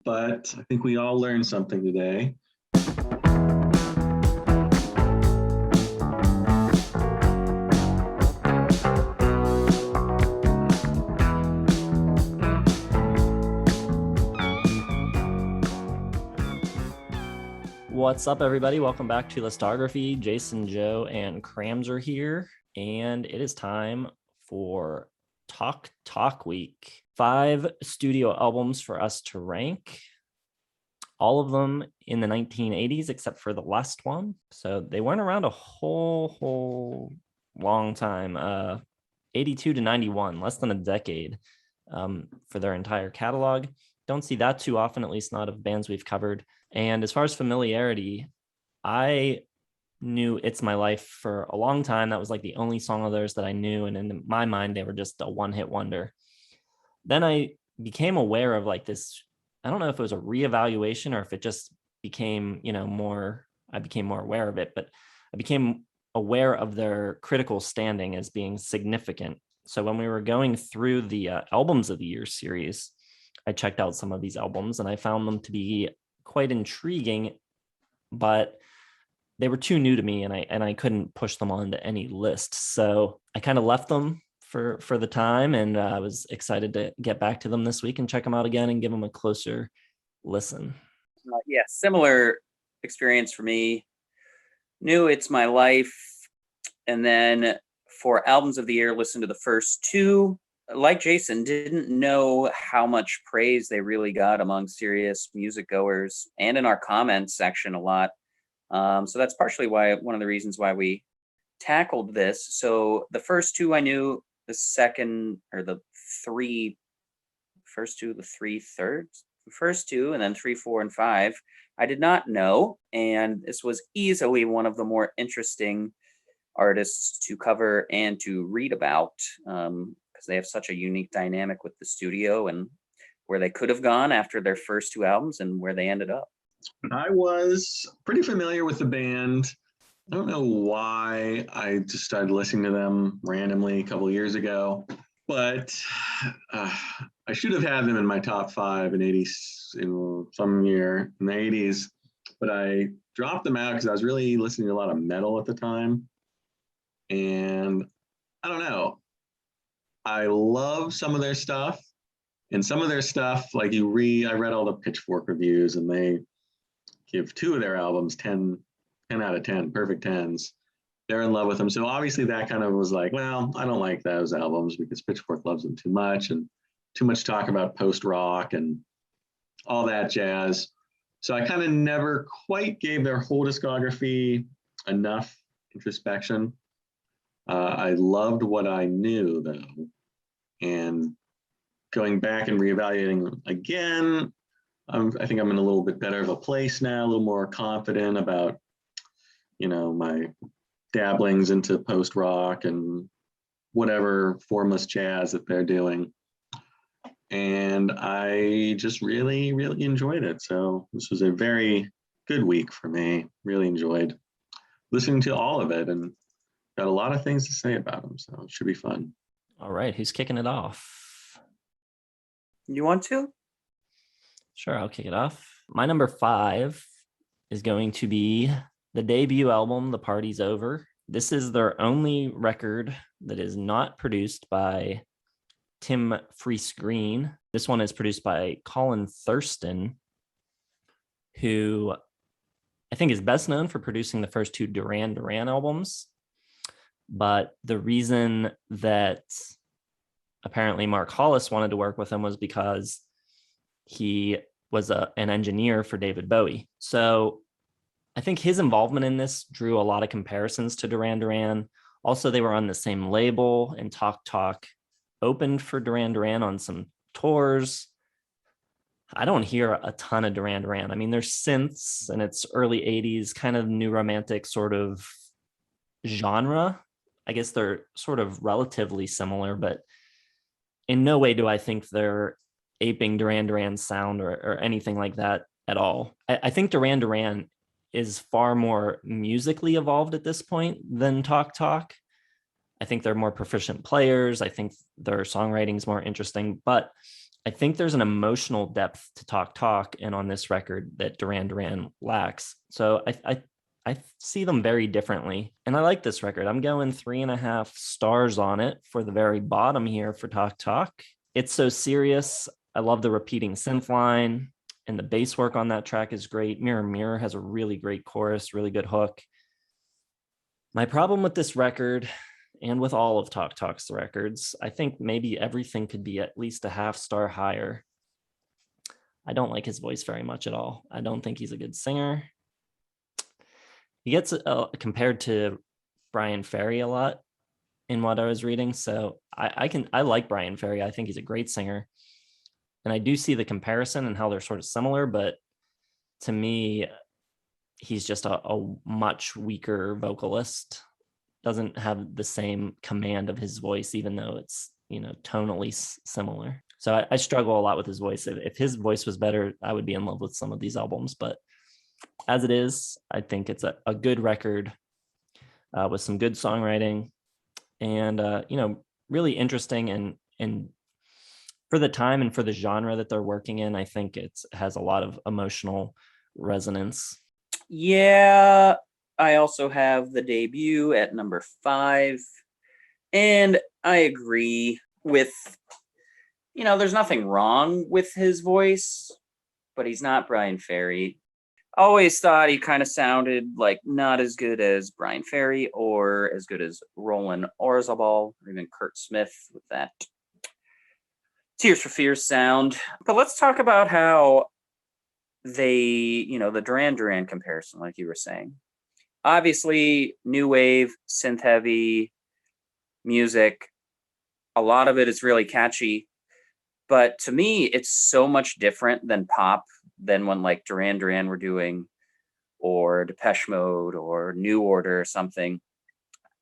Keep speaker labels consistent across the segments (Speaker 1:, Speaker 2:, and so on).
Speaker 1: but I think we all learned something today.
Speaker 2: What's up, everybody? Welcome back to Listography. Jason, Joe, and Crams are here, and it is time for Talk Week. 5 studio albums for us to rank, all of them in the 1980s except for the last one. So they weren't around a whole long time, 82 to 91, less than a decade for their entire catalog. Don't see that too often, at least not of bands we've covered. And as far as familiarity, I knew It's My Life for a long time. That was like the only song of theirs that I knew. And in my mind, they were just a one-hit wonder. Then I became aware of like this, I don't know if it was a reevaluation or if it just became, I became more aware of it, but I became aware of their critical standing as being significant. So when we were going through the Albums of the Year series, I checked out some of these albums and I found them to be quite intriguing, but they were too new to me and I couldn't push them onto any list. So I kind of left them for the time, and I was excited to get back to them this week and check them out again and give them a closer listen.
Speaker 3: Similar experience for me. Knew It's My Life, and then for Albums of the Year, listened to the first 2. Like Jason, didn't know how much praise they really got among serious music goers and in our comments section a lot. So that's partially one of the reasons why we tackled this. So the first 2 I knew, the first 2, and then 3, 4, and 5, I did not know. And this was easily one of the more interesting artists to cover and to read about. They have such a unique dynamic with the studio and where they could have gone after their first 2 albums and where they ended up.
Speaker 1: I was pretty familiar with the band. I don't know why I just started listening to them randomly a couple of years ago, but I should have had them in my top 5 in some year in the 80s, but I dropped them out because I was really listening to a lot of metal at the time. And I don't know. I love some of their stuff, and some of their stuff, I read all the Pitchfork reviews, and they give 2 of their albums 10 out of 10, perfect 10s. They're in love with them. So obviously that kind of was like, well, I don't like those albums because Pitchfork loves them too much, and too much talk about post-rock and all that jazz. So I kind of never quite gave their whole discography enough introspection. I loved what I knew, though, and going back and reevaluating again, I think I'm in a little bit better of a place now, a little more confident about, my dabblings into post-rock and whatever formless jazz that they're doing. And I just really, really enjoyed it. So this was a very good week for me. Really enjoyed listening to all of it and got a lot of things to say about them, so it should be fun.
Speaker 2: All right, who's kicking it off?
Speaker 3: You want to?
Speaker 2: Sure, I'll kick it off. My number 5 is going to be the debut album, The Party's Over. This is their only record that is not produced by Tim Friese-Greene. This one is produced by Colin Thurston, who I think is best known for producing the first 2 Duran Duran albums. But the reason that apparently Mark Hollis wanted to work with him was because he was an engineer for David Bowie. So I think his involvement in this drew a lot of comparisons to Duran Duran. Also, they were on the same label, and Talk opened for Duran Duran on some tours. I don't hear a ton of Duran Duran. I mean, there's synths, and it's early 80s, kind of new romantic sort of genre. I guess they're sort of relatively similar, but in no way do I think they're aping Duran Duran's sound or anything like that at all. I think Duran Duran is far more musically evolved at this point than Talk. I think they're more proficient players. I think their songwriting is more interesting, but I think there's an emotional depth to Talk Talk and on this record that Duran Duran lacks. So I see them very differently. And I like this record. I'm going 3.5 stars on it for the very bottom here for Talk Talk. It's so serious. I love the repeating synth line, and the bass work on that track is great. Mirror Mirror has a really great chorus, really good hook. My problem with this record, and with all of Talk Talk's records, I think maybe everything could be at least a 0.5 star higher. I don't like his voice very much at all. I don't think he's a good singer. He gets compared to Brian Ferry a lot in what I was reading. So I like Brian Ferry. I think he's a great singer. And I do see the comparison and how they're sort of similar, but to me, he's just a much weaker vocalist. Doesn't have the same command of his voice, even though it's, tonally similar. So I struggle a lot with his voice. If his voice was better, I would be in love with some of these albums, but as it is, I think it's a good record with some good songwriting and, really interesting. And for the time and for the genre that they're working in, I think it has a lot of emotional resonance.
Speaker 3: Yeah, I also have the debut at number 5. And I agree with, there's nothing wrong with his voice, but he's not Brian Ferry. Always thought he kind of sounded like not as good as Brian Ferry or as good as Roland Orzabal or even Kurt Smith with that Tears for Fears sound. But let's talk about how they, the Duran Duran comparison, like you were saying. Obviously, new wave, synth heavy music. A lot of it is really catchy. But to me, it's so much different than pop than when like Duran Duran were doing, or Depeche Mode or New Order or something.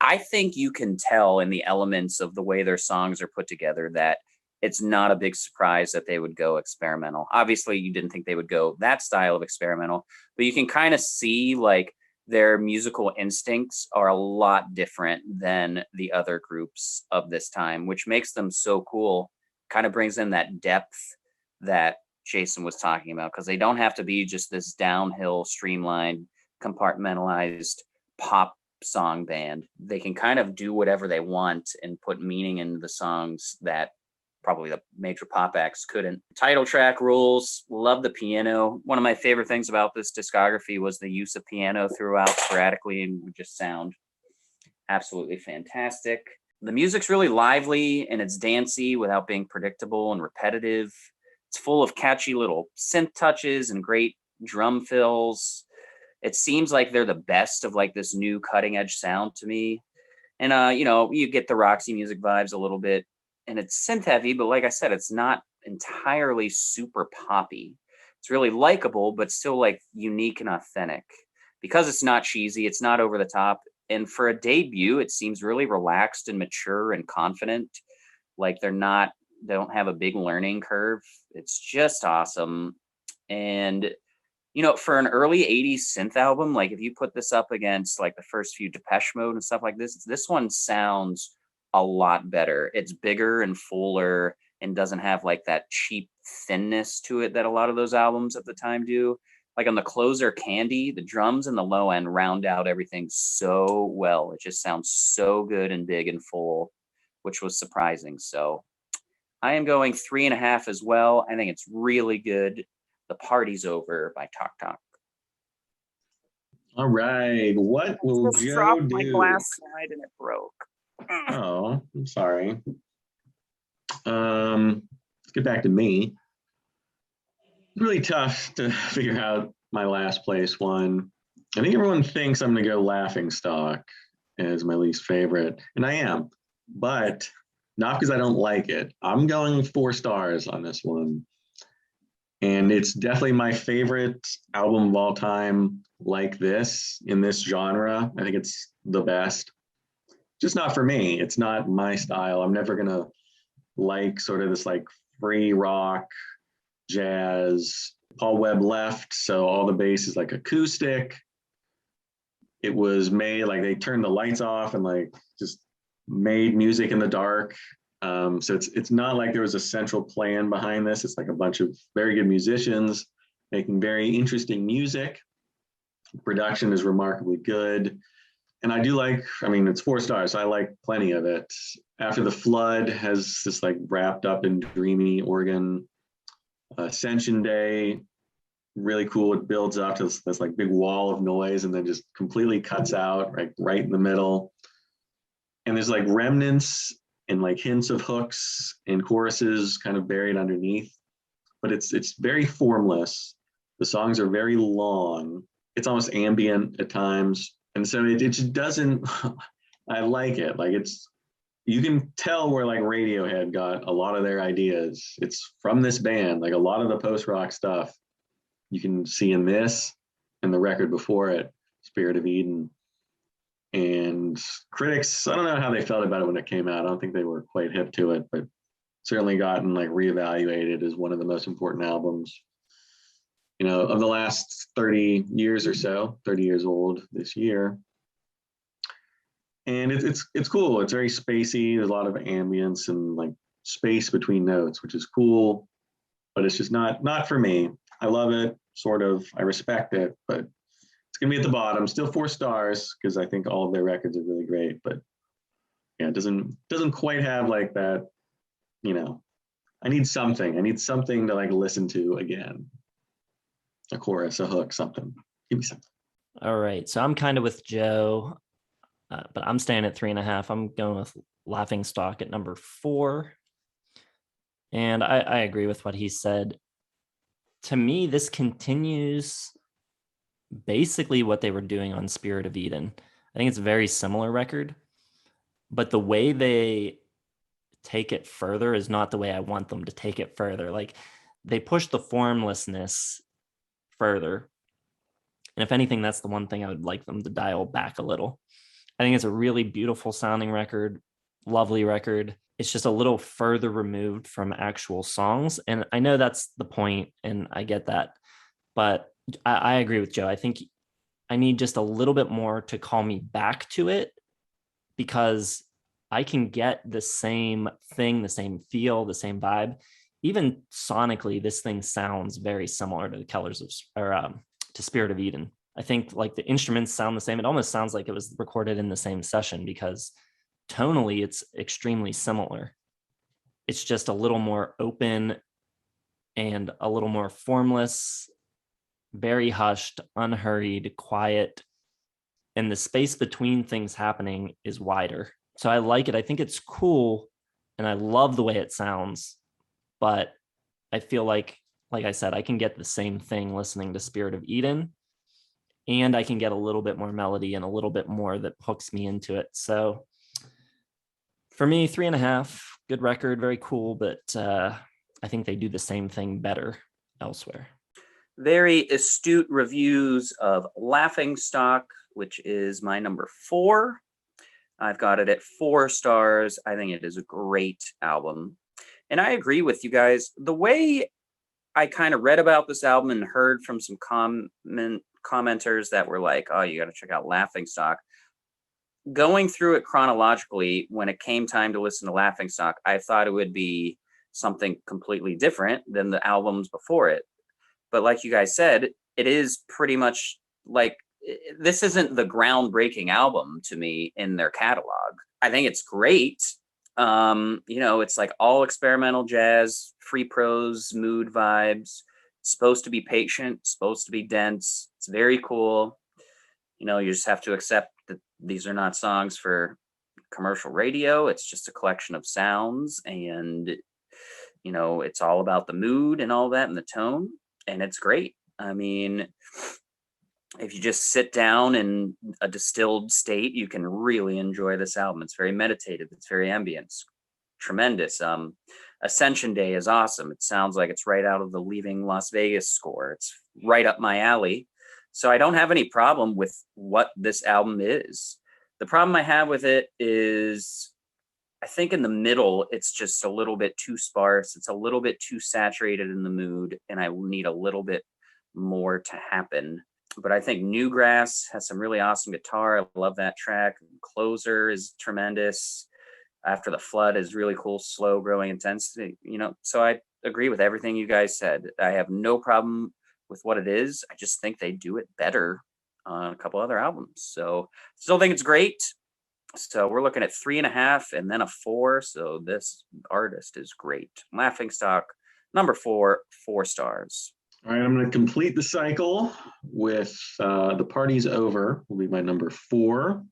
Speaker 3: I think you can tell in the elements of the way their songs are put together that it's not a big surprise that they would go experimental. Obviously, you didn't think they would go that style of experimental, but you can kind of see like their musical instincts are a lot different than the other groups of this time, which makes them so cool. Kind of brings in that depth that Jason was talking about, because they don't have to be just this downhill, streamlined, compartmentalized pop song band. They can kind of do whatever they want and put meaning into the songs that probably the major pop acts couldn't. Title track rules. Love the piano. One of my favorite things about this discography was the use of piano throughout sporadically and would just sound absolutely fantastic. The music's really lively and it's dancey without being predictable and repetitive. It's full of catchy little synth touches and great drum fills. It seems like they're the best of like this new cutting edge sound to me. And, you get the Roxy Music vibes a little bit, and it's synth heavy, but like I said, it's not entirely super poppy. It's really likable, but still like unique and authentic because it's not cheesy. It's not over the top. And for a debut, it seems really relaxed and mature and confident. Like they don't have a big learning curve. It's just awesome. And, for an early 80s synth album, like if you put this up against like the first few Depeche Mode and stuff like this one sounds a lot better. It's bigger and fuller and doesn't have like that cheap thinness to it that a lot of those albums at the time do. Like on the closer, Candy, the drums and the low end round out everything so well. It just sounds so good and big and full, which was surprising. So I am going 3.5 as well. I think it's really good. The Party's Over by Talk Talk.
Speaker 1: All right. What will
Speaker 3: Just
Speaker 1: Joe
Speaker 3: dropped
Speaker 1: do?
Speaker 3: my glass slide and it broke.
Speaker 1: Oh, I'm sorry. Let's get back to me. It's really tough to figure out my last place one. I think everyone thinks I'm going to go Laughing Stock as my least favorite, and I am, but not because I don't like it. I'm going 4 stars on this one. And it's definitely my favorite album of all time like this, in this genre. I think it's the best. Just not for me. It's not my style. I'm never going to like sort of this like free rock, jazz. Paul Webb left, so all the bass is like acoustic. It was made like they turned the lights off and like just made music in the dark. So it's not like there was a central plan behind this. It's like a bunch of very good musicians making very interesting music. Production is remarkably good. And I do like, I mean, it's 4 stars, so I like plenty of it. After the Flood has this like wrapped up in dreamy organ. Ascension Day, really cool. It builds up to this like big wall of noise and then just completely cuts out right in the middle. And there's like remnants and like hints of hooks and choruses kind of buried underneath, but it's very formless. The songs are very long. It's almost ambient at times, and so it just doesn't. I like it. Like you can tell where like Radiohead got a lot of their ideas. It's from this band. Like a lot of the post rock stuff you can see in this and the record before it, Spirit of Eden. And critics, I don't know how they felt about it when it came out. I don't think they were quite hip to it, but certainly gotten like reevaluated as one of the most important albums, of the last 30 years or so. 30 years old this year. And it's cool. It's very spacey. There's a lot of ambience and like space between notes, which is cool, but it's just not for me. I love it, sort of. I respect it, but it's gonna be at the bottom. Still 4 stars because I think all of their records are really great, but yeah, it doesn't quite have like that. I need something. I need something to like listen to again. A chorus, a hook, something. Give me something.
Speaker 2: All right, so I'm kind of with Joe. But I'm staying at 3.5. I'm going with Laughing Stock at number 4. And I agree with what he said. To me, this continues basically what they were doing on Spirit of Eden. I think it's a very similar record, but the way they take it further is not the way I want them to take it further. Like they push the formlessness further. And if anything, that's the one thing I would like them to dial back a little. I think it's a really beautiful sounding record, lovely record. It's just a little further removed from actual songs. And I know that's the point, and I get that. But I agree with Joe. I think I need just a little bit more to call me back to it, because I can get the same thing, the same feel, the same vibe. Even sonically, this thing sounds very similar to the Colors of, to Spirit of Eden. I think like the instruments sound the same. It almost sounds like it was recorded in the same session because tonally it's extremely similar. It's just a little more open and a little more formless, very hushed, unhurried, quiet. And the space between things happening is wider. So I like it. I think it's cool. And I love the way it sounds. But I feel like I said, I can get the same thing listening to Spirit of Eden. And I can get a little bit more melody and a little bit more that hooks me into it. So for me, 3.5, good record, very cool, but I think they do the same thing better elsewhere.
Speaker 3: Very astute reviews of Laughing Stock, which is my number 4. I've got it at 4 stars. I think it is a great album. And I agree with you guys. The way I kind of read about this album and heard from some commenters that were like, oh, you got to check out Laughing Stock. Going through it chronologically, when it came time to listen to Laughing Stock, I thought it would be something completely different than the albums before it. But like you guys said, it is pretty much like, this isn't the groundbreaking album to me in their catalog. I think it's great. It's like all experimental jazz, free prose, mood vibes. Supposed to be patient, supposed to be dense. It's very cool. You just have to accept that these are not songs for commercial radio. It's just a collection of sounds, and it's all about the mood and all that and the tone, and it's great. I mean, if you just sit down in a distilled state, you can really enjoy this album. It's very meditative. It's very ambient. It's tremendous. Ascension Day is awesome. It sounds like it's right out of the Leaving Las Vegas score. It's right up my alley. So I don't have any problem with what this album is. The problem I have with it is I think in the middle, it's just a little bit too sparse. It's a little bit too saturated in the mood, and I need a little bit more to happen. But I think Newgrass has some really awesome guitar. I love that track. Closer is tremendous. After the Flood is really cool, slow growing intensity, so I agree with everything you guys said. I have no problem with what it is. I just think they do it better on a couple other albums. So still think it's great. So we're looking at 3.5 and then a 4. So this artist is great. Laughingstock, number 4, 4 stars.
Speaker 1: All right, I'm going to complete the cycle with The Party's Over, will be my number 4.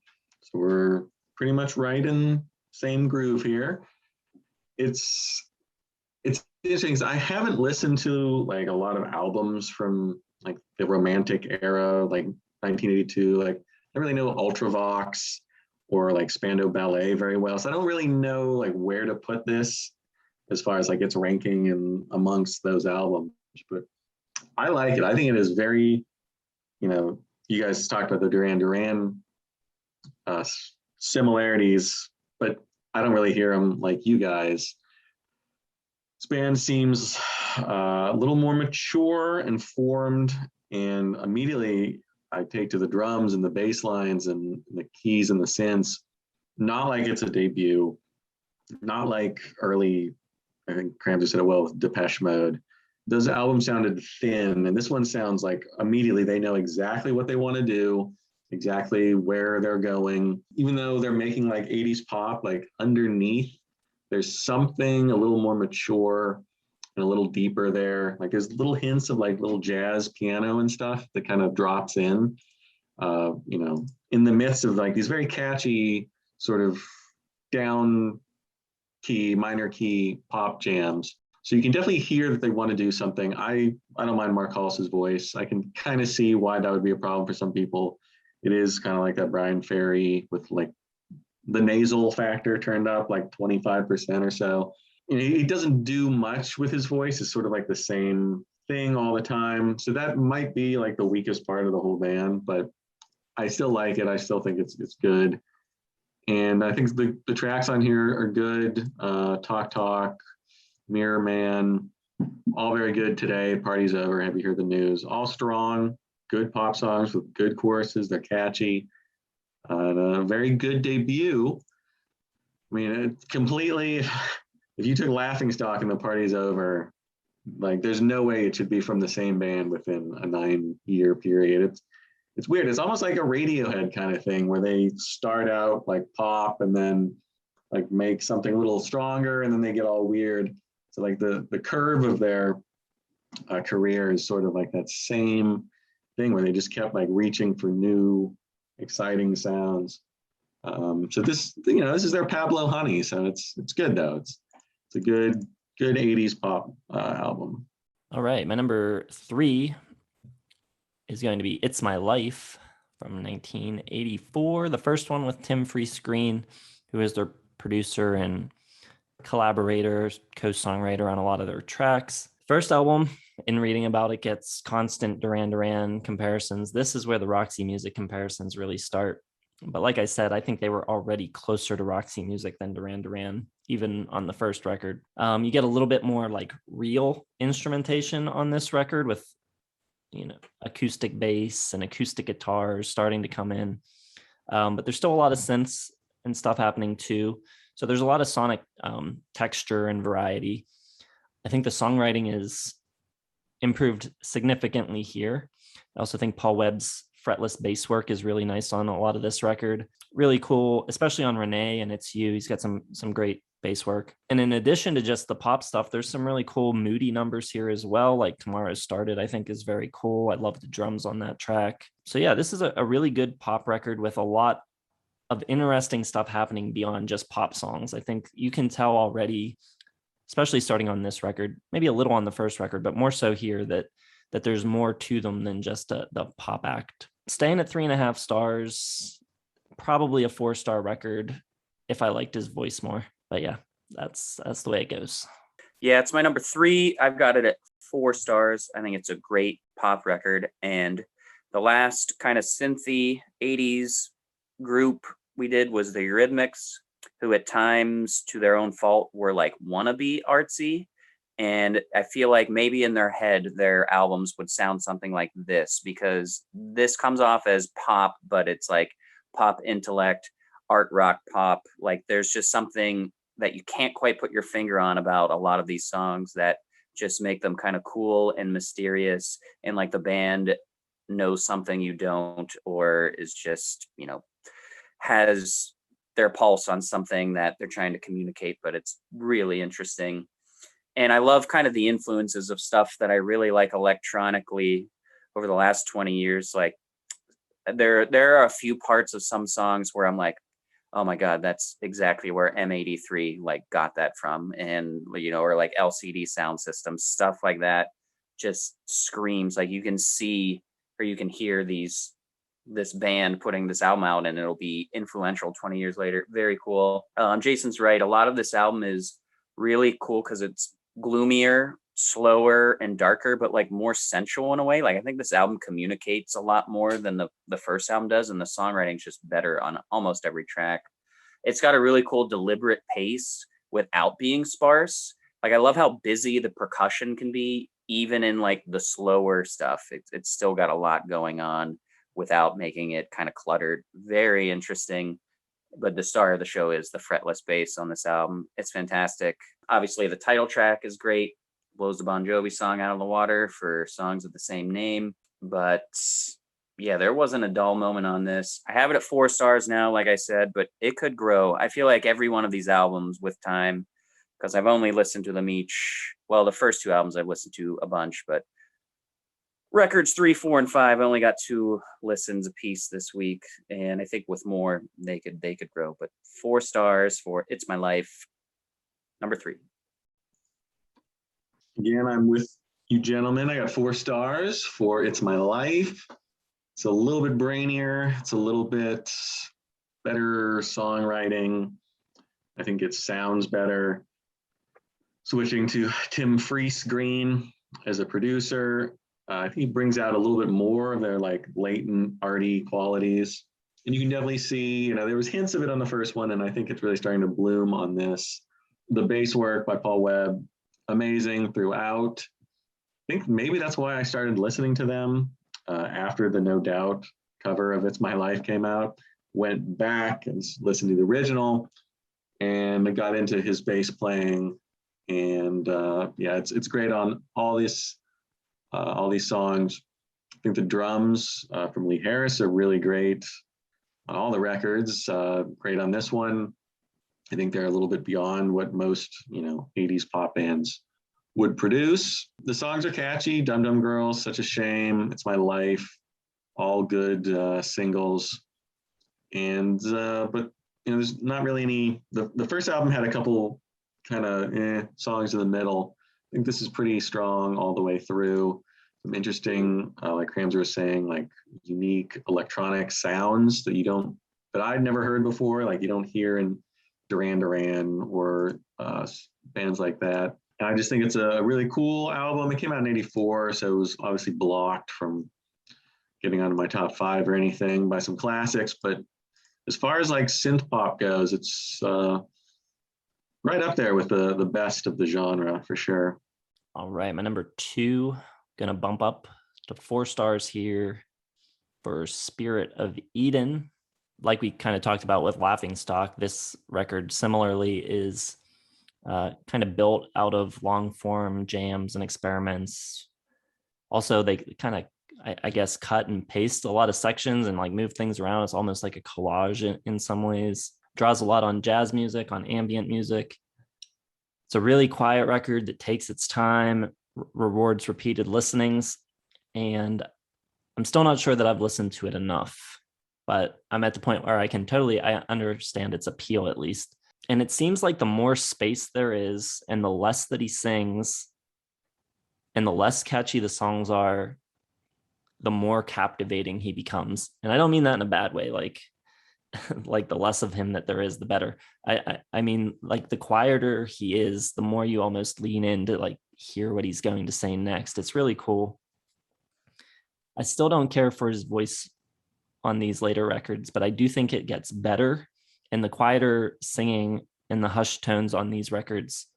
Speaker 1: So we're pretty much right in same groove here. It's interesting because I haven't listened to like a lot of albums from like the Romantic era, like 1982. Like I don't really know Ultravox or like Spandau Ballet very well, so I don't really know like where to put this as far as like its ranking and amongst those albums. But I like it. I think it is very, you guys talked about the Duran Duran similarities, but I don't really hear them like you guys. This band seems a little more mature and formed, and immediately I take to the drums and the bass lines and the keys and the synths. Not like it's a debut, not like early, I think Cramser said it well, with Depeche Mode. Those albums sounded thin, and this one sounds like immediately they know exactly what they want to do, exactly where they're going. Even though they're making like 80s pop, like underneath, there's something a little more mature and a little deeper there. Like there's little hints of like little jazz piano and stuff that kind of drops in, in the midst of like these very catchy sort of down key, minor key pop jams. So you can definitely hear that they want to do something. I don't mind Mark Hollis's voice. I can kind of see why that would be a problem for some people. It is kind of like that Brian Ferry with like the nasal factor turned up like 25% or so. He doesn't do much with his voice. It's sort of like the same thing all the time. So that might be like the weakest part of the whole band, but I still like it. I still think it's good. And I think the tracks on here are good. Talk Talk, Mirror Man, all very good today. Party's Over, Have You Heard the News? All strong, good pop songs with good choruses. They're catchy. A very good debut. I mean, it completely, if you took Laughingstock and The Party's Over, like there's no way it should be from the same band within a 9-year period. It's weird. It's almost like a Radiohead kind of thing where they start out like pop and then like make something a little stronger and then they get all weird. So like the curve of their career is sort of like that same thing where they just kept like reaching for new exciting sounds. So this is their Pablo Honey. So it's good though. It's a good 80s pop album.
Speaker 2: All right, my number 3 is going to be It's My Life from 1984. The first one with Tim Friese-Greene, who is their producer and collaborator, co-songwriter on a lot of their tracks. First album, in reading about it, gets constant Duran Duran comparisons. This is where the Roxy Music comparisons really start. But like I said, I think they were already closer to Roxy Music than Duran Duran, even on the first record. You get a little bit more like real instrumentation on this record with, acoustic bass and acoustic guitars starting to come in. But there's still a lot of synths and stuff happening too. So there's a lot of sonic texture and variety. I think the songwriting is improved significantly here. I also think Paul Webb's fretless bass work is really nice on a lot of this record. Really cool, especially on Renee and It's You. He's got some great bass work. And in addition to just the pop stuff, there's some really cool moody numbers here as well. Like Tomorrow's Started, I think is very cool. I love the drums on that track. So yeah, this is a really good pop record with a lot of interesting stuff happening beyond just pop songs. I think you can tell already, especially starting on this record, maybe a little on the first record, but more so here that there's more to them than just the pop act. Staying at 3.5 stars, probably a 4-star record if I liked his voice more. But yeah, that's the way it goes.
Speaker 3: Yeah, it's my number 3. I've got it at 4 stars. I think it's a great pop record. And the last kind of synthy 80s group we did was the Eurythmics, who at times, to their own fault, were like wannabe artsy. And I feel like maybe in their head, their albums would sound something like this, because this comes off as pop, but it's like pop intellect, art rock pop. Like there's just something that you can't quite put your finger on about a lot of these songs that just make them kind of cool and mysterious, and like the band knows something you don't, or is just, you know, has their pulse on something that they're trying to communicate, but it's really interesting. And I love kind of the influences of stuff that I really like electronically over the last 20 years. Like there are a few parts of some songs where I'm like, oh my God, that's exactly where M83 like got that from. And, you know, or like LCD Sound System, stuff like that just screams. Like you can see or you can hear this band putting this album out, and it'll be influential 20 years later. Very cool. Jason's right. A lot of this album is really cool because it's gloomier, slower, and darker, but like more sensual in a way. Like I think this album communicates a lot more than the first album does, and the songwriting's just better on almost every track. It's got a really cool deliberate pace without being sparse. Like I love how busy the percussion can be, even in like the slower stuff. It's still got a lot going on without making it kind of cluttered. Very interesting. But the star of the show is the fretless bass on this album. It's fantastic. Obviously, the title track is great. Blows the Bon Jovi song out of the water for songs of the same name. But yeah, there wasn't a dull moment on this. I have it at 4 stars now, like I said, but it could grow. I feel like every one of these albums with time, because I've only listened to them each. Well, the first 2 albums I've listened to a bunch, but records 3, 4, and 5, I only got 2 listens a piece this week, and I think with more they could grow. But 4 stars for It's My Life, number 3.
Speaker 1: Again, I'm with you gentlemen. I got 4 stars for It's My Life. It's a little bit brainier. It's a little bit better songwriting. I think it sounds better. Switching to Tim Friese-Greene as a producer, I think he brings out a little bit more of their like latent arty qualities. And you can definitely see, you know, there was hints of it on the first one, and I think it's really starting to bloom on this. The bass work by Paul Webb, amazing throughout. I think maybe that's why I started listening to them after the No Doubt cover of It's My Life came out. Went back and listened to the original, and I got into his bass playing. And yeah, it's great on all these songs. I think the drums from Lee Harris are really great on all the records. Great on this one. I think they're a little bit beyond what most, you know, 80s pop bands would produce. The songs are catchy. Dum Dum Girl, Such a Shame, It's My Life, all good singles. And but you know, there's not really any. The first album had a couple kind of songs in the middle. I think this is pretty strong all the way through. Some interesting, like Kramser was saying, like unique electronic sounds that I'd never heard before. Like you don't hear in Duran Duran or bands like that. And I just think it's a really cool album. It came out in '84, so it was obviously blocked from getting onto my top 5 or anything by some classics. But as far as like synth pop goes, it's right up there with the best of the genre for sure.
Speaker 2: All right, my number 2, gonna bump up to 4 stars here for Spirit of Eden. Like we kind of talked about with Laughing Stock, this record similarly is kind of built out of long form jams and experiments. Also, they kind of, I guess, cut and paste a lot of sections and like move things around. It's almost like a collage in some ways. Draws a lot on jazz music, on ambient music. It's a really quiet record that takes its time, rewards repeated listenings, and I'm still not sure that I've listened to it enough, but I'm at the point where I understand its appeal at least. And it seems like the more space there is and the less that he sings and the less catchy the songs are, the more captivating he becomes. And I don't mean that in a bad way, like the less of him that there is, the better. I mean, like the quieter he is, the more you almost lean in to like hear what he's going to say next. It's really cool. I still don't care for his voice on these later records, but I do think it gets better. And the quieter singing and the hushed tones on these records,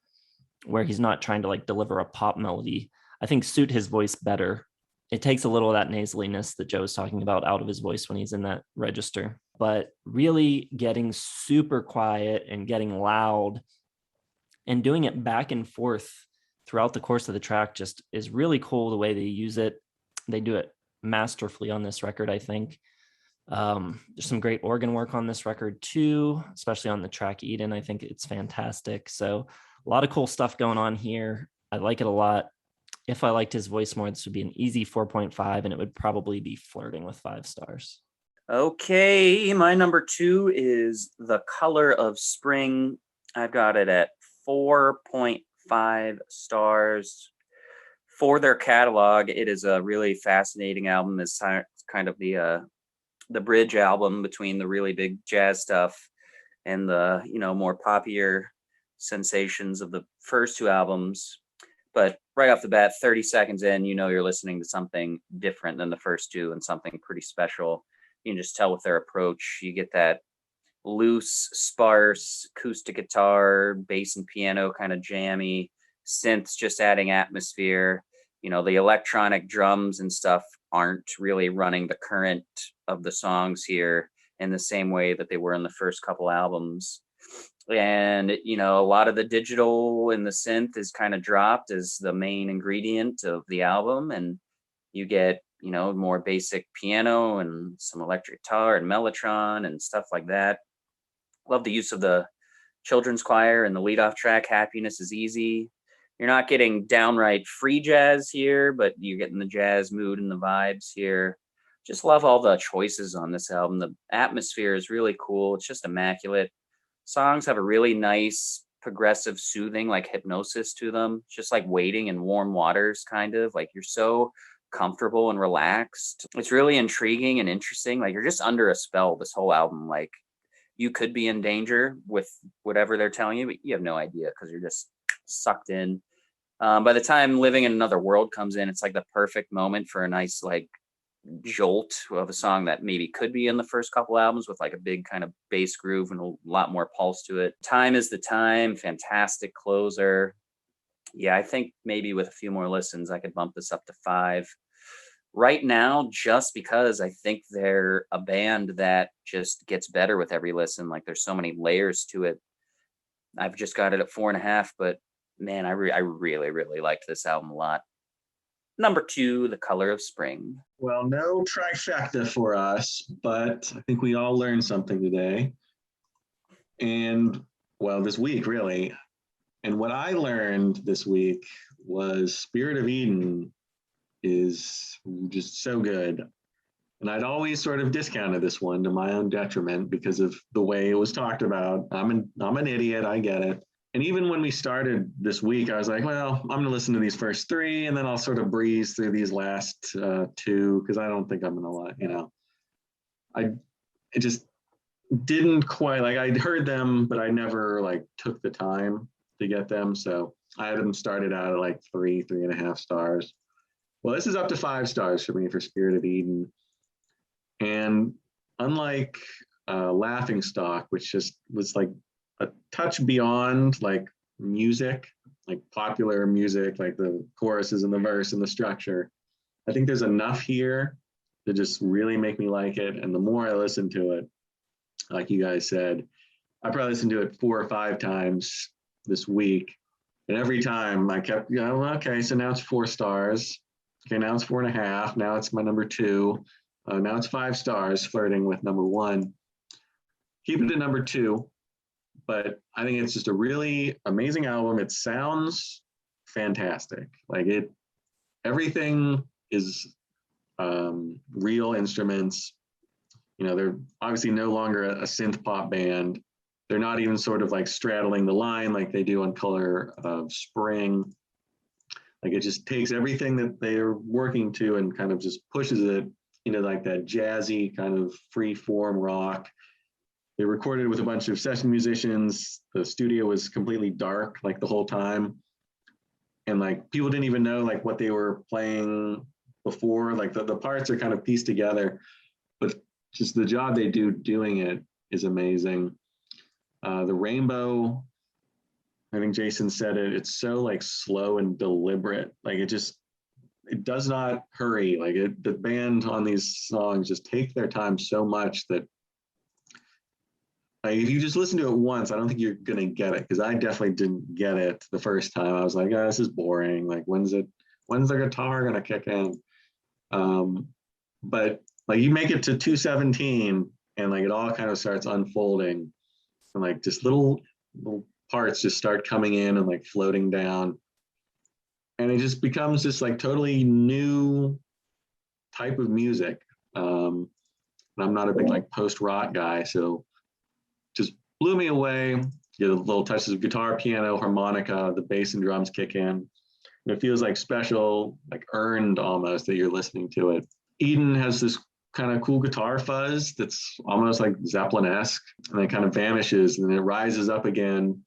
Speaker 2: where he's not trying to like deliver a pop melody, I think suit his voice better. It takes a little of that nasaliness that Joe was talking about out of his voice when he's in that register. but really getting super quiet and getting loud and doing it back and forth throughout the course of the track just is really cool the way they use it. They do it masterfully on this record, I think. There's some great organ work on this record too, especially on the track Eden. I think it's fantastic. So a lot of cool stuff going on here. I like it a lot. If I liked his voice more, this would be an easy 4.5, and it would probably be flirting with 5 stars.
Speaker 3: Okay, my number 2 is The Color of Spring. I've got it at 4.5 stars. For their catalog, it is a really fascinating album. It's kind of the bridge album between the really big jazz stuff and the, more poppier sensations of the first 2 albums. But right off the bat, 30 seconds in, you're listening to something different than the first 2 and something pretty special. You can just tell with their approach. You get that loose, sparse acoustic guitar, bass and piano, kind of jammy, synths just adding atmosphere. The electronic drums and stuff aren't really running the current of the songs here in the same way that they were in the first couple albums. And, a lot of the digital and the synth is kind of dropped as the main ingredient of the album. And you get, more basic piano and some electric guitar and mellotron and stuff like that. Love the use of the children's choir and the leadoff track, Happiness is Easy. You're not getting downright free jazz here, but you're getting the jazz mood and the vibes here. Just love all the choices on this album. The atmosphere is really cool. It's just immaculate. Songs have a really nice, progressive, soothing, like hypnosis to them. Just like wading in warm waters, kind of. Like you're so comfortable and relaxed. It's really intriguing and interesting. Like you're just under a spell this whole album. Like you could be in danger with whatever they're telling you, but you have no idea because you're just sucked in. By the time Living in Another World comes in, it's like the perfect moment for a nice like jolt of a song that maybe could be in the first couple albums with like a big kind of bass groove and a lot more pulse to it. Time is the Time, fantastic closer. Yeah, I think maybe with a few more listens, I could bump this up to 5. Right now, just because I think they're a band that just gets better with every listen. Like there's so many layers to it. I've just got it at 4.5, but man, I really, really liked this album a lot. Number 2, The Color of Spring.
Speaker 1: Well, no trifecta for us, but I think we all learned something today. And, well, this week, really. And what I learned this week was Spirit of Eden is just so good. And I'd always sort of discounted this one to my own detriment because of the way it was talked about. I'm an idiot, I get it. And even when we started this week, I was like, well, I'm going to listen to these first 3, and then I'll sort of breeze through these last 2 because I don't think I'm going to, it just didn't quite, like I'd heard them, but I never like took the time to get them. So I had them started out at like 3.5 stars. Well, this is up to 5 stars for me for Spirit of Eden. And unlike Laughing Stock, which just was like a touch beyond like music, like popular music, like the choruses and the verse and the structure, I think there's enough here to just really make me like it. And the more I listen to it, like you guys said, I probably listened to it 4 or 5 times this week. And every time I kept, okay, so now it's 4 stars. Okay, now it's 4.5. Now it's my number 2. Now it's 5 stars, flirting with number 1. Keep it at number 2. But I think it's just a really amazing album. It sounds fantastic. Like everything is real instruments. They're obviously no longer a synth-pop band. They're not even sort of like straddling the line like they do on Color of Spring. Like it just takes everything that they're working to and kind of just pushes it into like that jazzy kind of free form rock. They recorded with a bunch of session musicians. The studio was completely dark like the whole time. And like people didn't even know like what they were playing before. Like the parts are kind of pieced together, but just the job they do doing it is amazing. The Rainbow, I think Jason said it, it's so like slow and deliberate. Like it does not hurry. Like the band on these songs just take their time so much that Like if you just listen to it once, I don't think you're gonna get it, because I definitely didn't get it the first time. I was like, oh, this is boring. Like when's the guitar gonna kick in? Um, but like you make it to 217 and like it all kind of starts unfolding, and like just little parts just start coming in and like floating down. And it just becomes this like totally new type of music. And I'm not a big like post rock guy, so just blew me away. You get little touches of guitar, piano, harmonica, the bass and drums kick in. And it feels like special, like earned almost, that you're listening to it. Eden has this kind of cool guitar fuzz that's almost like Zeppelin-esque, and then kind of vanishes, and then it rises up again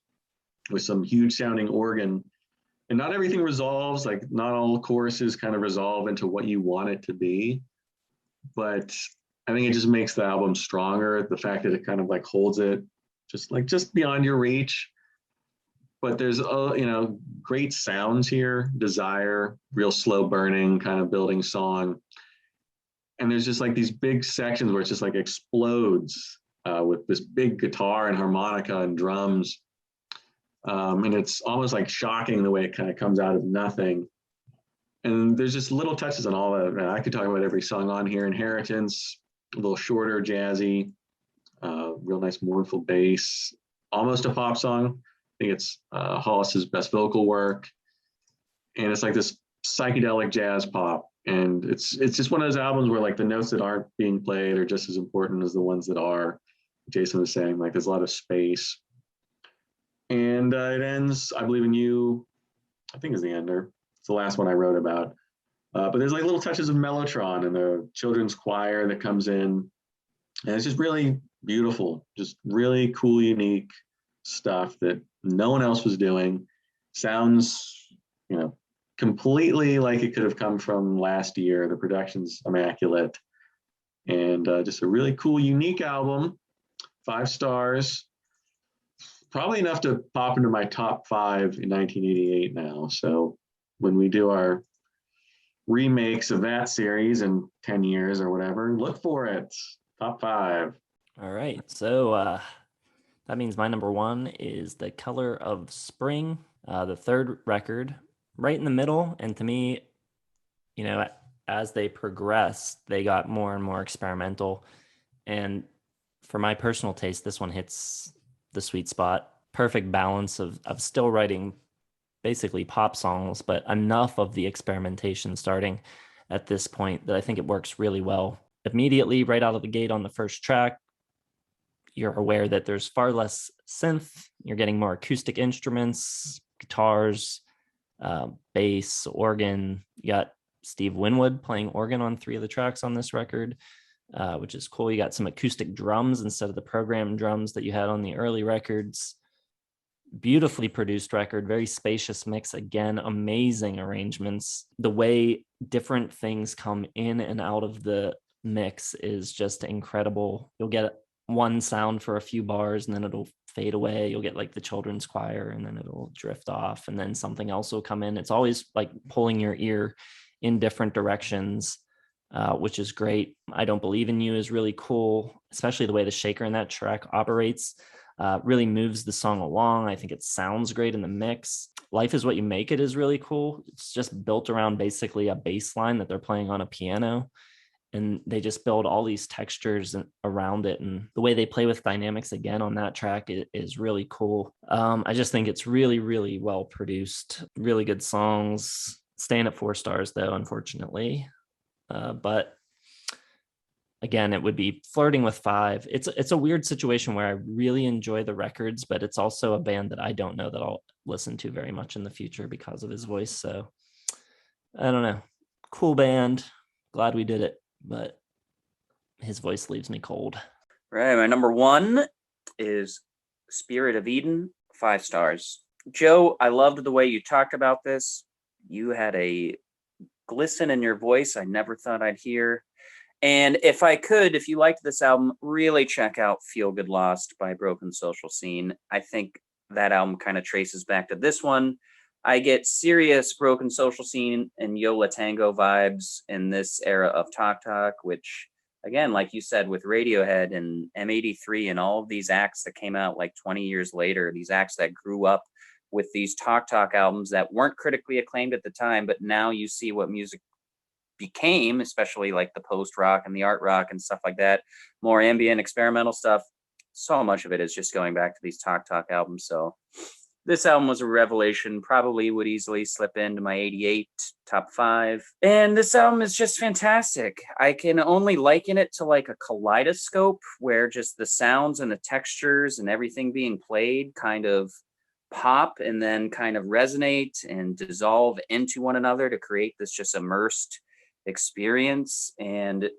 Speaker 1: with some huge sounding organ. And not everything resolves, like not all choruses kind of resolve into what you want it to be, but I think it just makes the album stronger. The fact that it kind of like holds it just beyond your reach. But there's great sounds here. Desire, real slow burning kind of building song. And there's just like these big sections where it just like explodes with this big guitar and harmonica and drums. And it's almost like shocking the way it kind of comes out of nothing. And there's just little touches on all of it. I could talk about every song on here. Inheritance, a little shorter, jazzy, real nice mournful bass, almost a pop song. I think it's Hollis's best vocal work. And it's like this psychedelic jazz pop. And it's just one of those albums where like the notes that aren't being played are just as important as the ones that are. Jason was saying, like there's a lot of space. And it ends, I Believe in You, I think is the ender. It's the last one I wrote about. But there's like little touches of Mellotron and the children's choir that comes in. And it's just really beautiful, just really cool, unique stuff that no one else was doing. Sounds, completely like it could have come from last year. The production's immaculate. And just a really cool, unique album. 5 stars. Probably enough to pop into my top 5 in 1988 now. So when we do our remakes of that series in 10 years or whatever, look for it. Top 5.
Speaker 2: All right. So that means my number 1 is The Color of Spring, the third record, right in the middle. And to me, as they progressed, they got more and more experimental. And for my personal taste, this one hits the sweet spot. Perfect balance of still writing basically pop songs, but enough of the experimentation starting at this point that I think it works really well. Immediately, right out of the gate on the first track, you're aware that there's far less synth. You're getting more acoustic instruments, guitars, bass, organ. You got Steve Winwood playing organ on 3 of the tracks on this record, which is cool. You got some acoustic drums instead of the programmed drums that you had on the early records. Beautifully produced record, very spacious mix. Again, amazing arrangements. The way different things come in and out of the mix is just incredible. You'll get one sound for a few bars and then it'll fade away. You'll get like the children's choir and then it'll drift off and then something else will come in. It's always like pulling your ear in different directions, which is great. I Don't Believe in You is really cool, especially the way the shaker in that track operates. Really moves the song along. I think it sounds great in the mix. Life Is What You Make It is really cool. It's just built around basically a bass line that they're playing on a piano. And they just build all these textures around it. And the way they play with dynamics again on that track is really cool. I just think it's really, really well produced. Really good songs. Staying at 4 stars though, unfortunately. But again, it would be flirting with 5. It's a weird situation where I really enjoy the records, but it's also a band that I don't know that I'll listen to very much in the future because of his voice. So I don't know. Cool band. Glad we did it, but his voice leaves me cold.
Speaker 3: Right. My number 1 is Spirit of Eden, 5 stars. Joe, I loved the way you talked about this. You had a glisten in your voice I never thought I'd hear. And if you liked this album, really check out Feel Good Lost by Broken Social Scene. I think that album kind of traces back to this one. I get serious Broken Social Scene and Yo La Tango vibes in this era of Talk Talk, which again, like you said, with Radiohead and M83 and all of these acts that came out like 20 years later, these acts that grew up with these Talk Talk albums that weren't critically acclaimed at the time, but now you see what music became, especially like the post rock and the art rock and stuff like that, more ambient experimental stuff. So much of it is just going back to these Talk Talk albums. So this album was a revelation, probably would easily slip into my 88 top 5. And this album is just fantastic. I can only liken it to like a kaleidoscope where just the sounds and the textures and everything being played kind of pop and then kind of resonate and dissolve into one another to create this just immersed experience. And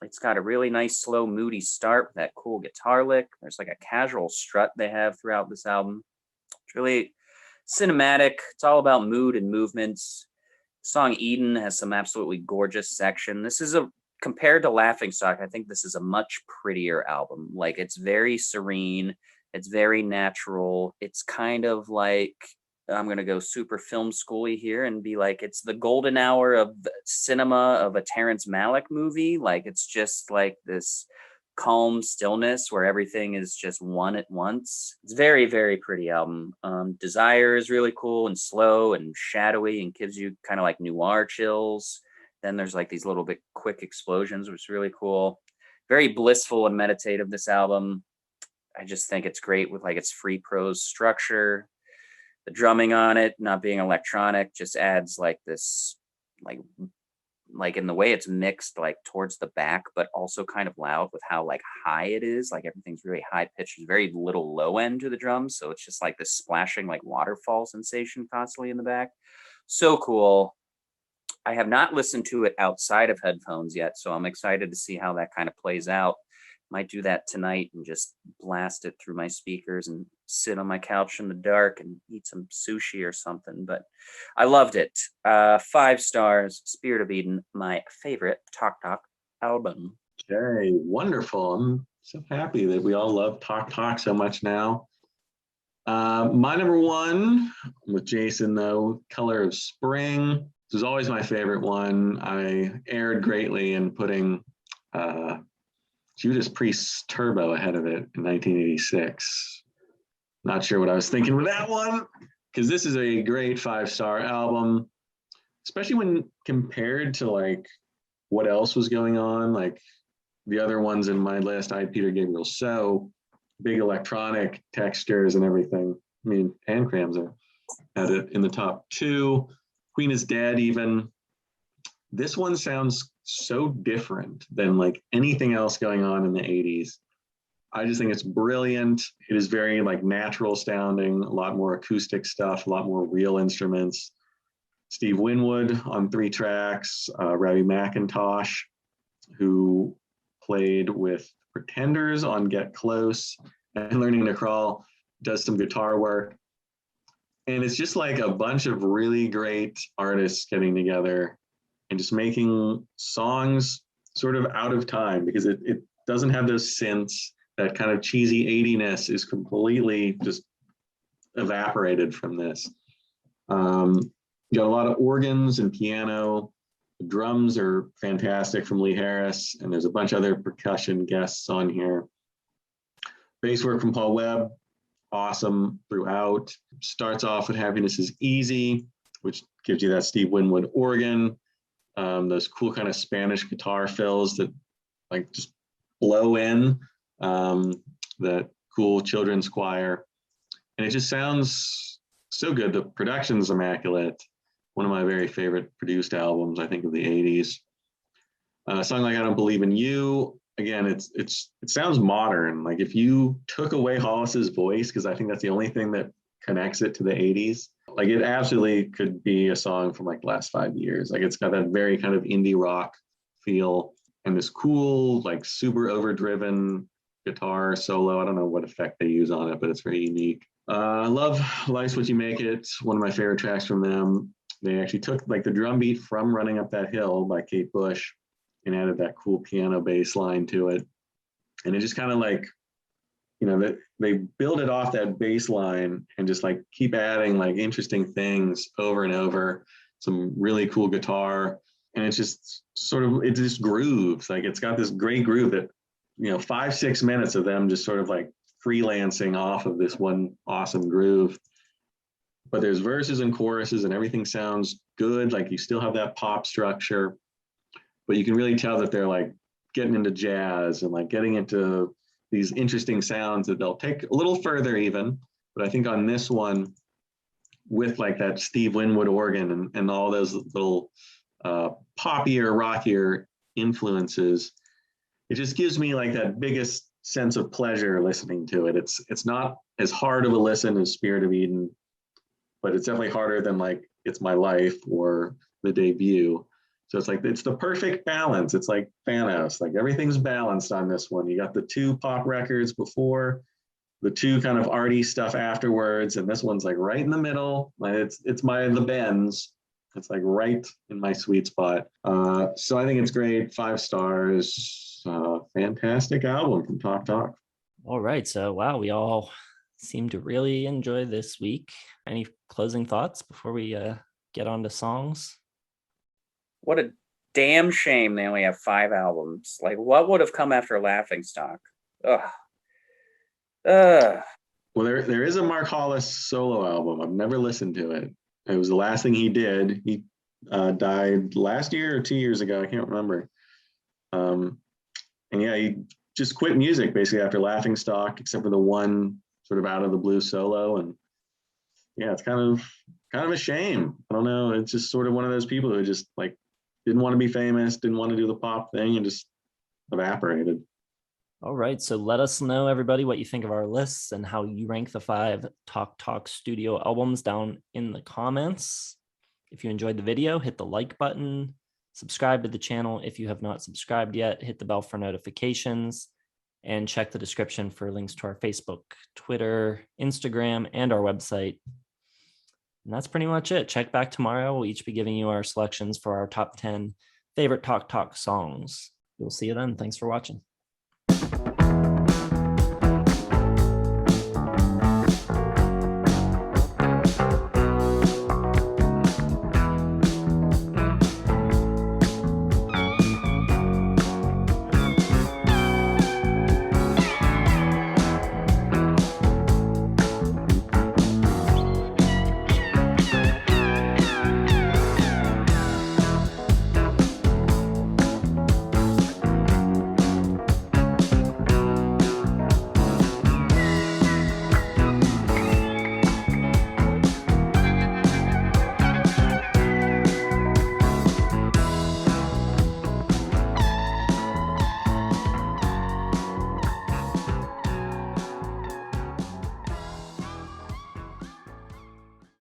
Speaker 3: it's got a really nice, slow, moody start with that cool guitar lick. There's like a casual strut they have throughout this album. It's really cinematic. It's all about mood and movements. The song Eden has some absolutely gorgeous section. This is compared to Laughingstock, I think this is a much prettier album. Like, it's very serene. It's very natural. It's kind of like, I'm going to go super film schooly here and be like, it's the golden hour of cinema of a Terrence Malick movie. Like, it's just like this calm stillness where everything is just one at once. It's very, very pretty album. Desire is really cool and slow and shadowy and gives you kind of like noir chills. Then there's like these little bit quick explosions, which is really cool. Very blissful and meditative, this album. I just think it's great with like its free prose structure. The drumming on it, not being electronic, just adds like this, like in the way it's mixed, like towards the back, but also kind of loud with how like high it is. Like everything's really high pitched. There's very little low end to the drums. So it's just like this splashing, like waterfall sensation constantly in the back. So cool. I have not listened to it outside of headphones yet, so I'm excited to see how that kind of plays out. Might do that tonight and just blast it through my speakers and sit on my couch in the dark and eat some sushi or something. But I loved it. 5 stars, Spirit of Eden, my favorite Talk Talk album.
Speaker 1: Okay, wonderful. I'm so happy that we all love Talk Talk so much now. My number 1 with Jason, though, Color of Spring. This was always my favorite one. I erred greatly in putting Judas Priest's Turbo ahead of it in 1986. Not sure what I was thinking with that one, because this is a great 5-star album, especially when compared to like what else was going on. Like the other ones in my list, I had Peter Gabriel So, big electronic textures and everything. I mean, and Kramzer had it in the top 2. Queen is Dead even. This one sounds so different than like anything else going on in the 80s. I just think it's brilliant. It is very like natural sounding, a lot more acoustic stuff, a lot more real instruments. Steve Winwood on 3 tracks, Ravi McIntosh, who played with Pretenders on Get Close and Learning to Crawl, does some guitar work. And it's just like a bunch of really great artists getting together and just making songs sort of out of time, because it doesn't have those synths. That kind of cheesy 80ness is completely just evaporated from this. You got a lot of organs and piano. The drums are fantastic from Lee Harris, and there's a bunch of other percussion guests on here. Bass work from Paul Webb, awesome throughout. Starts off with Happiness is Easy, which gives you that Steve Winwood organ. Those cool kind of Spanish guitar fills that like just blow in, that cool children's choir. And it just sounds so good. The production's immaculate. One of my very favorite produced albums, I think, of the 80s. A song like I Don't Believe in You, again, it sounds modern. Like if you took away Hollis's voice, because I think that's the only thing that connects it to the 80s, like it absolutely could be a song from like the last 5 years. Like it's got that very kind of indie rock feel and this cool, like super overdriven guitar solo. I don't know what effect they use on it, but it's very unique. I love Life's What You Make It. One of my favorite tracks from them. They actually took like the drum beat from Running Up That Hill by Kate Bush and added that cool piano bass line to it. And it just kind of like, you know, they build it off that bass line and just like keep adding like interesting things over and over. Some really cool guitar. and it's just sort of, it just grooves. Like it's got this great groove that, 5-6 minutes of them just sort of like freelancing off of this one awesome groove. But there's verses and choruses and everything sounds good. Like you still have that pop structure, but you can really tell that they're like getting into jazz and like getting into these interesting sounds that they'll take a little further even. But I think on this one, with like that Steve Winwood organ and all those little poppier, rockier influences, it just gives me like that biggest sense of pleasure listening to it. It's not as hard of a listen as Spirit of Eden, but it's definitely harder than like It's My Life or the debut. So it's like, it's the perfect balance. It's like Thanos, like everything's balanced on this one. You got the 2 pop records before, the 2 kind of arty stuff afterwards, and this one's like right in the middle. Like it's the bends. It's like right in my sweet spot. So I think it's great. 5 stars. Fantastic album from Talk Talk.
Speaker 2: All right. So, wow, we all seem to really enjoy this week. Any closing thoughts before we get on to songs?
Speaker 3: What a damn shame they only have 5 albums. Like, what would have come after Laughingstock? Ugh.
Speaker 1: Well, there is a Mark Hollis solo album. I've never listened to it. It was the last thing he did. He died last year or 2 years ago. I can't remember. And yeah, he just quit music basically after Laughingstock, except for the one sort of out of the blue solo. And yeah, it's kind of a shame. I don't know. It's just sort of one of those people who just like didn't want to be famous, didn't want to do the pop thing, and just evaporated.
Speaker 2: All right. So let us know, everybody, what you think of our lists and how you rank the 5 Talk Talk studio albums down in the comments. If you enjoyed the video, hit the like button, subscribe to the channel. If you have not subscribed yet, hit the bell for notifications, and check the description for links to our Facebook, Twitter, Instagram, and our website. And that's pretty much it. Check back tomorrow. We'll each be giving you our selections for our top 10 favorite Talk Talk songs. We'll see you then. Thanks for watching.